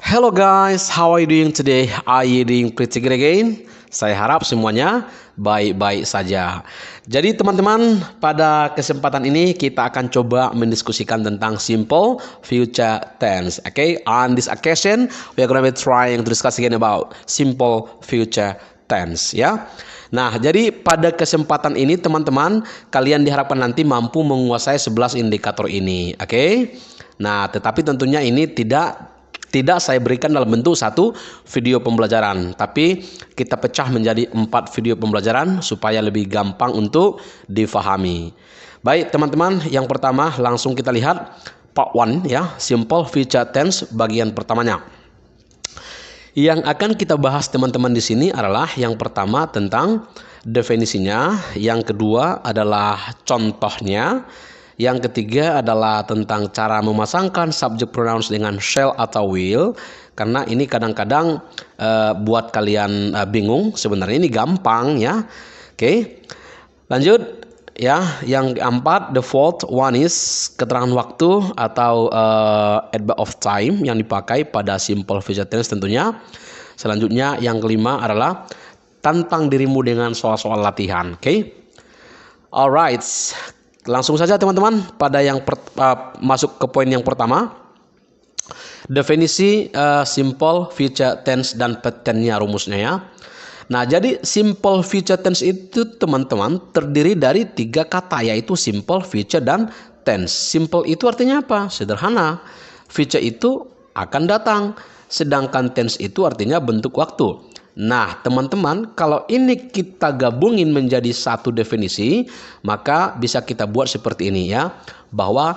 Hello guys, how are you doing today? Are you doing pretty good again? Saya harap semuanya baik-baik saja. Jadi teman-teman, pada kesempatan ini kita akan coba mendiskusikan tentang simple future tense. Okay, on this occasion we are going to be trying to discuss again about simple future tense. Ya. Nah, jadi pada kesempatan ini teman-teman, kalian diharapkan nanti mampu menguasai 11 indikator ini. Okay? Nah, tetapi tentunya ini tidak saya berikan dalam bentuk satu video pembelajaran, tapi kita pecah menjadi 4 video pembelajaran supaya lebih gampang untuk difahami. Baik teman-teman, yang pertama langsung kita lihat part 1 ya, simple future tense bagian pertamanya. Yang akan kita bahas teman-teman di sini adalah yang pertama tentang definisinya, yang kedua adalah contohnya, yang ketiga adalah tentang cara memasangkan subject pronouns dengan shall atau will, karena ini kadang-kadang buat kalian bingung. Sebenarnya ini gampang ya. Oke, lanjut ya. Yang keempat, the fourth one is keterangan waktu atau adverb of time yang dipakai pada simple future tense tentunya. Selanjutnya yang kelima adalah tantang dirimu dengan soal-soal latihan. Oke, alright. Langsung saja teman-teman pada yang masuk ke poin yang pertama. Definisi simple future tense dan patternnya, rumusnya ya. Nah, jadi simple future tense itu teman-teman terdiri dari 3 kata, yaitu simple, future, dan tense. Simple itu artinya apa? Sederhana. Future itu akan datang. Sedangkan tense itu artinya bentuk waktu. Nah teman-teman, kalau ini kita gabungin menjadi satu definisi, maka bisa kita buat seperti ini ya, bahwa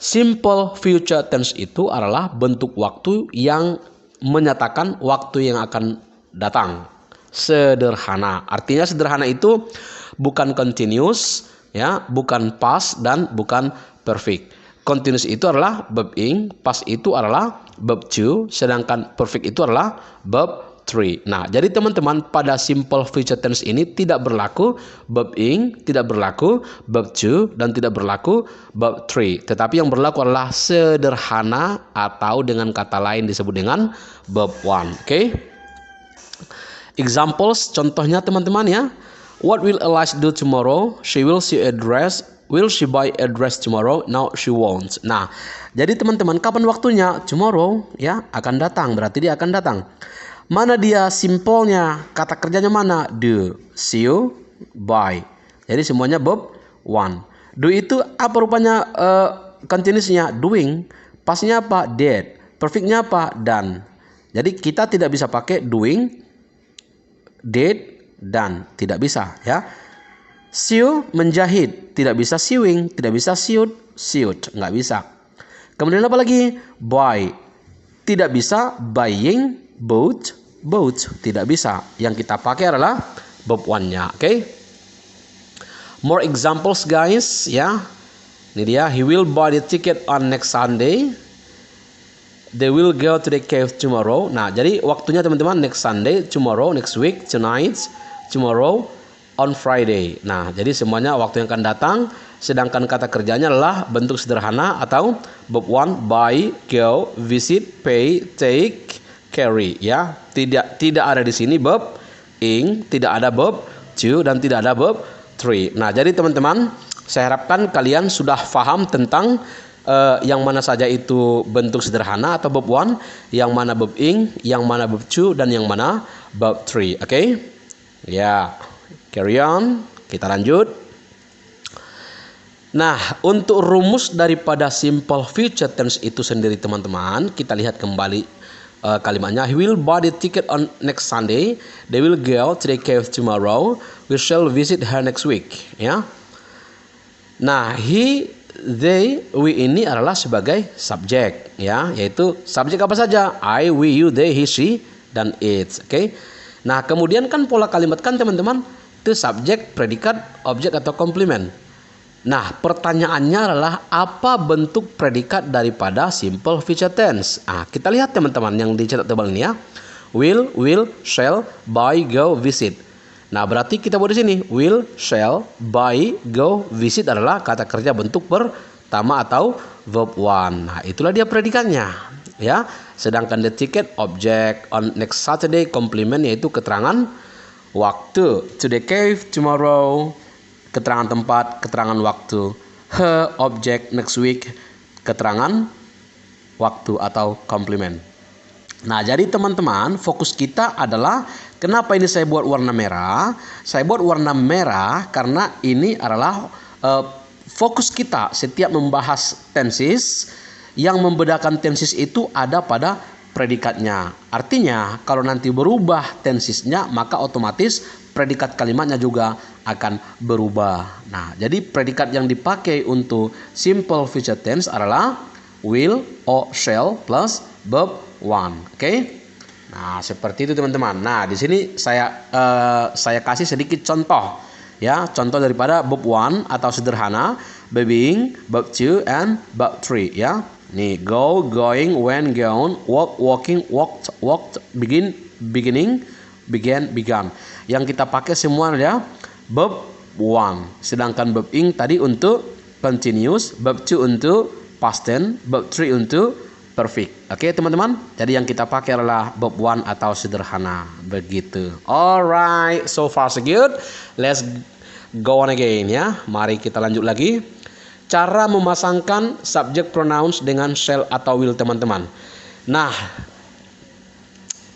simple future tense itu adalah bentuk waktu yang menyatakan waktu yang akan datang. Sederhana, artinya sederhana itu bukan continuous ya, bukan past dan bukan perfect. Continuous itu adalah verb ing, past itu adalah verb to, sedangkan perfect itu adalah verb 3. Nah, jadi teman-teman, pada simple future tense ini tidak berlaku verb ing, tidak berlaku verb to, dan tidak berlaku verb 3. Tetapi yang berlaku adalah sederhana atau dengan kata lain disebut dengan verb 1. Oke? Examples, contohnya teman-teman ya. What will Elias do tomorrow? She will see a dress. Will she buy a dress tomorrow? No, she won't. Nah, jadi teman-teman, kapan waktunya? Tomorrow ya, akan datang, berarti dia akan datang. Mana dia simpelnya? Kata kerjanya mana? Do, see you, buy. Jadi semuanya verb 1. Do itu apa rupanya continuousnya? Doing. Pastnya apa? Did. Perfectnya apa? Done. Jadi kita tidak bisa pakai doing, did, done. Tidak bisa ya. Sew, menjahit. Tidak bisa sewing. Tidak bisa sewed, nggak bisa. Kemudian apa lagi? Buy. Tidak bisa buying, bought, tidak bisa. Yang kita pakai adalah verb 1-nya. Oke? More examples guys ya. Ini dia, he will buy the ticket on next Sunday. They will go to the cave tomorrow. Nah, jadi waktunya teman-teman next Sunday, tomorrow, next week, tonight, tomorrow, on Friday. Nah, jadi semuanya waktu yang akan datang. Sedangkan kata kerjanya adalah bentuk sederhana atau verb 1, buy, go, visit, pay, take, carry ya. Tidak ada di sini verb ing, tidak ada verb to, dan tidak ada verb 3. Nah, jadi teman-teman, saya harapkan kalian sudah paham tentang yang mana saja itu bentuk sederhana atau verb 1, yang mana verb ing, yang mana verb to, dan yang mana verb 3. Oke? Ya. Carry on, kita lanjut. Nah, untuk rumus daripada simple future tense itu sendiri teman-teman, kita lihat kembali kalimatnya. He will buy the ticket on next Sunday. They will go to the cave tomorrow. We shall visit her next week. Ya. Nah, he, they, we ini adalah sebagai subjek ya, yaitu subjek apa saja? I, we, you, they, he, she, dan it. Oke. Nah, kemudian kan pola kalimat kan teman-teman, itu subjek, predikat, objek atau komplement. Nah, pertanyaannya adalah apa bentuk predikat daripada simple future tense? Nah, kita lihat teman-teman yang dicetak tebal ini ya. Will, shall, buy, go, visit. Nah, berarti kita buat di sini. Will, shall, buy, go, visit adalah kata kerja bentuk pertama atau verb 1. Nah, itulah dia predikatnya. ya. Sedangkan the ticket object, on next Saturday complement yaitu keterangan waktu. To the cave tomorrow, keterangan tempat, keterangan waktu. Her object next week, keterangan waktu atau complement. Nah, jadi teman-teman, fokus kita adalah kenapa ini saya buat warna merah? Saya buat warna merah karena ini adalah fokus kita setiap membahas tenses. Yang membedakan tenses itu ada pada predikatnya. Artinya, kalau nanti berubah tensesnya, maka otomatis predikat kalimatnya juga akan berubah. Nah, jadi predikat yang dipakai untuk simple future tense adalah will or shall plus verb one. Oke? Nah, seperti itu teman-teman. Nah, di sini saya kasih sedikit contoh. Ya, contoh daripada verb one atau sederhana, being, verb two, and verb three. Ya, nih go, going, went, gone, walk, walking, walked, walked, begin, beginning, began, began. Yang kita pakai semua ya verb one. Sedangkan verb ing tadi untuk continuous, verb two untuk past tense, verb three untuk perfect. Oke, teman-teman. Jadi yang kita pakai adalah verb one atau sederhana. Begitu. Alright, so far so good. Let's go on again ya. Mari kita lanjut lagi. Cara memasangkan subject pronouns dengan shall atau will, teman-teman. Nah,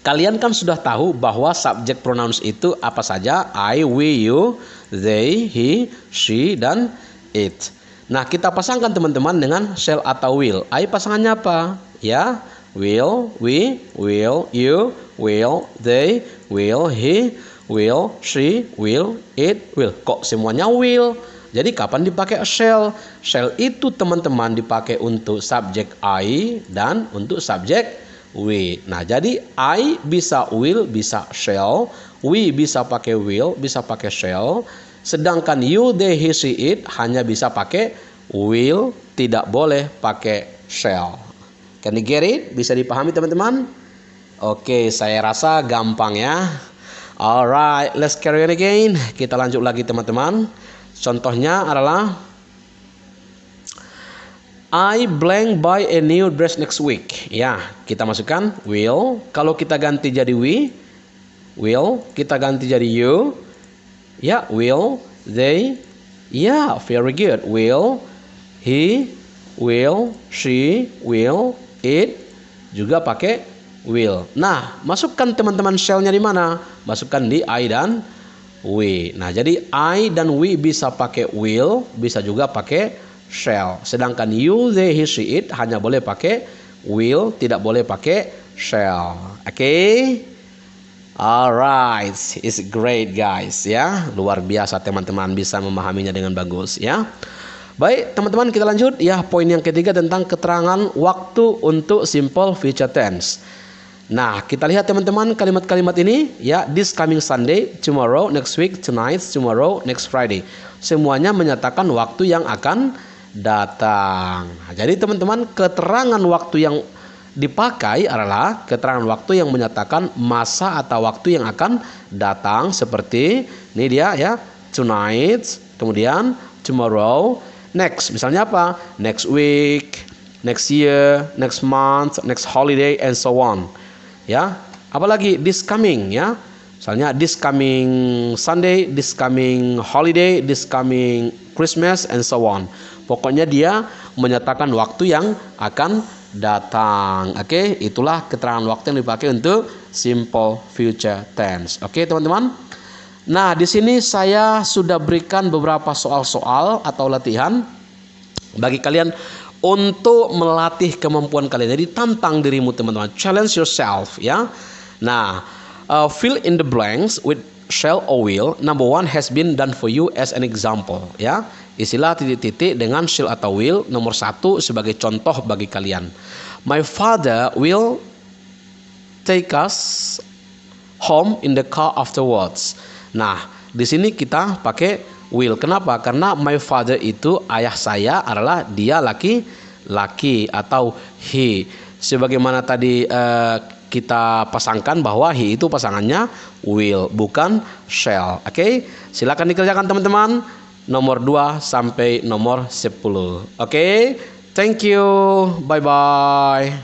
kalian kan sudah tahu bahwa subject pronouns itu apa saja? I, we, you, they, he, she, dan it. Nah, kita pasangkan teman-teman dengan shall atau will. I pasangannya apa? Ya, will, we, will, you, will, they, will, he, will, she, will, it, will. Kok semuanya will? Jadi kapan dipakai shall? Shall itu teman-teman dipakai untuk subjek I dan untuk subjek we. Nah, jadi I bisa will, bisa shall. We bisa pakai will, bisa pakai shall. Sedangkan you, they, he, she, it hanya bisa pakai will, tidak boleh pakai shall. Can you get it? Bisa dipahami teman-teman? Oke, saya rasa gampang ya. Alright, let's carry on again. Kita lanjut lagi teman-teman. Contohnya adalah I blank buy a new dress next week. Ya, kita masukkan will. Kalau kita ganti jadi we, will. Kita ganti jadi you. Ya, will, they. Ya, very good. Will, he, will, she, will, it. Juga pakai will. Nah, masukkan teman-teman shall-nya di mana? Masukkan di I dan we. Nah, jadi I dan we bisa pakai will, bisa juga pakai shall. Sedangkan you, they, he, she, it hanya boleh pakai will, tidak boleh pakai shall. Oke? Alright, it's great guys ya. Luar biasa teman-teman bisa memahaminya dengan bagus ya. Baik, teman-teman kita lanjut ya. Poin yang ketiga tentang keterangan waktu untuk simple future tense. Nah, kita lihat teman-teman kalimat-kalimat ini ya. This coming Sunday, tomorrow, next week, tonight, tomorrow, next Friday. Semuanya menyatakan waktu yang akan datang. Nah, jadi teman-teman, keterangan waktu yang dipakai adalah keterangan waktu yang menyatakan masa atau waktu yang akan datang, seperti ini dia ya, tonight, kemudian tomorrow, next. Misalnya apa? Next week, next year, next month, next holiday, and so on. Ya, apalagi this coming ya. Misalnya this coming Sunday, this coming holiday, this coming Christmas, and so on. Pokoknya dia menyatakan waktu yang akan datang. Oke, itulah keterangan waktu yang dipakai untuk simple future tense. Oke, teman-teman. Nah, di sini saya sudah berikan beberapa soal-soal atau latihan bagi kalian untuk melatih kemampuan kalian. Jadi tantang dirimu teman-teman. Challenge yourself ya. Nah, fill in the blanks with shall or will. Number one has been done for you as an example ya. Isilah titik-titik dengan shall atau will. Nomor satu sebagai contoh bagi kalian. My father will take us home in the car afterwards. Nah, di sini kita pakai will. Kenapa? Karena my father itu ayah saya adalah dia laki-laki atau he. Sebagaimana tadi kita pasangkan bahwa he itu pasangannya will, bukan shall. Oke, silakan dikerjakan teman-teman. Nomor 2 sampai nomor 10. Oke, thank you. Bye-bye.